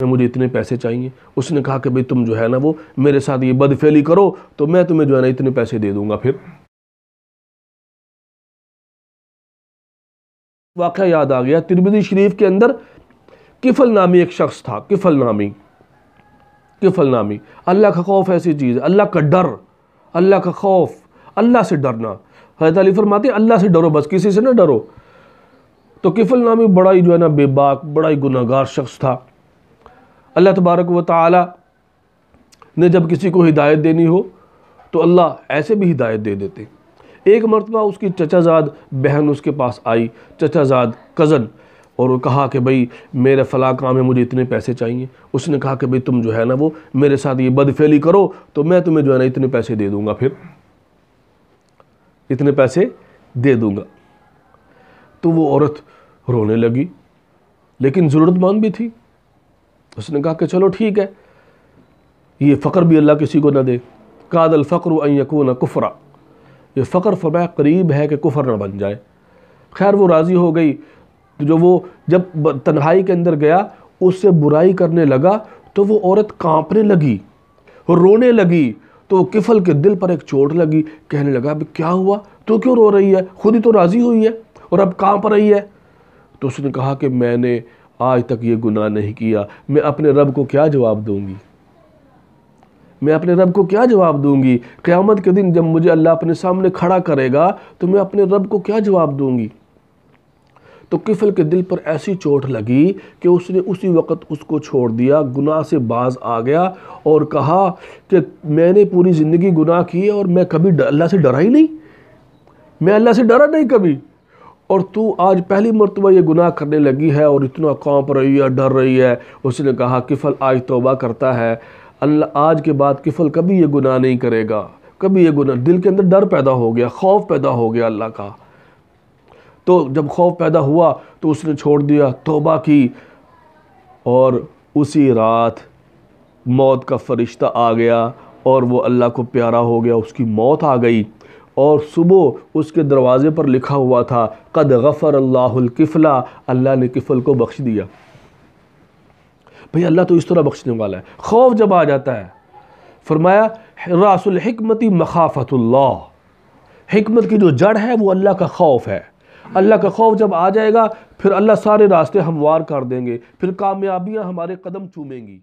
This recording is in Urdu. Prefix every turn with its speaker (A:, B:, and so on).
A: مجھے اتنے پیسے چاہیے. اس نے کہا کہ بھئی تم جو ہے نا وہ میرے ساتھ یہ بدفعلی کرو تو میں تمہیں جو ہے نا اتنے پیسے دے دوں گا. پھر واقعہ یاد آ گیا. ترمذی شریف کے اندر کفل نامی ایک شخص تھا. کفل نامی. اللہ کا خوف ایسی چیز ہے، اللہ کا ڈر، اللہ کا خوف، اللہ سے ڈرنا. حضرت علی فرماتے ہیں اللہ سے ڈرو، بس کسی سے نہ ڈرو. تو کفل نامی بڑا ہی جو ہے نا بے باک، بڑا ہی گناہ گار شخص تھا. اللہ تبارک و تعالی نے جب کسی کو ہدایت دینی ہو تو اللہ ایسے بھی ہدایت دے دیتے. ایک مرتبہ اس کی چچا زاد بہن اس کے پاس آئی، چچا زاد کزن، اور وہ کہا کہ بھئی میرے فلاں کام میں مجھے اتنے پیسے چاہیے. اس نے کہا کہ بھئی تم جو ہے نا وہ میرے ساتھ یہ بدفعلی کرو تو میں تمہیں جو ہے نا اتنے پیسے دے دوں گا. پھر اتنے پیسے دے دوں گا. تو وہ عورت رونے لگی، لیکن ضرورت مند بھی تھی. اس نے کہا کہ چلو ٹھیک ہے، یہ فقر بھی اللہ کسی کو نہ دے. کاد الفقر ان یکون کفرا، یہ فقر فرمایا قریب ہے کہ کفر نہ بن جائے. خیر وہ راضی ہو گئی. جو وہ جب تنہائی کے اندر گیا اس سے برائی کرنے لگا تو وہ عورت کانپنے لگی، رونے لگی. تو کفل کے دل پر ایک چوٹ لگی. کہنے لگا کیا ہوا، تو کیوں رو رہی ہے، خود ہی تو راضی ہوئی ہے اور اب کانپ رہی ہے. تو اس نے کہا کہ میں نے آج تک یہ گناہ نہیں کیا، میں اپنے رب کو کیا جواب دوں گی، میں اپنے رب کو کیا جواب دوں گی. قیامت کے دن جب مجھے اللہ اپنے سامنے کھڑا کرے گا تو میں اپنے رب کو کیا جواب دوں گی. تو کفل کے دل پر ایسی چوٹ لگی کہ اس نے اسی وقت اس کو چھوڑ دیا، گناہ سے باز آ گیا اور کہا کہ میں نے پوری زندگی گناہ کی اور میں کبھی اللہ سے ڈرا ہی نہیں، میں اللہ سے ڈرا نہیں کبھی، اور تو آج پہلی مرتبہ یہ گناہ کرنے لگی ہے اور اتنا کانپ رہی ہے، ڈر رہی ہے. اس نے کہا کفل آج توبہ کرتا ہے، اللہ آج کے بعد کفل کبھی یہ گناہ نہیں کرے گا، کبھی یہ گناہ. دل کے اندر ڈر پیدا ہو گیا، خوف پیدا ہو گیا اللہ کا. تو جب خوف پیدا ہوا تو اس نے چھوڑ دیا، توبہ کی، اور اسی رات موت کا فرشتہ آ گیا اور وہ اللہ کو پیارا ہو گیا. اس کی موت آ گئی اور صبح اس کے دروازے پر لکھا ہوا تھا قد غفر اللہ الکفلا، اللہ نے کفل کو بخش دیا. بھئی اللہ تو اس طرح بخشنے والا ہے. خوف جب آ جاتا ہے، فرمایا راس الحکمت مخافت اللہ، حکمت کی جو جڑ ہے وہ اللہ کا خوف ہے. اللہ کا خوف جب آ جائے گا پھر اللہ سارے راستے ہموار کر دیں گے، پھر کامیابیاں ہمارے قدم چومیں گی.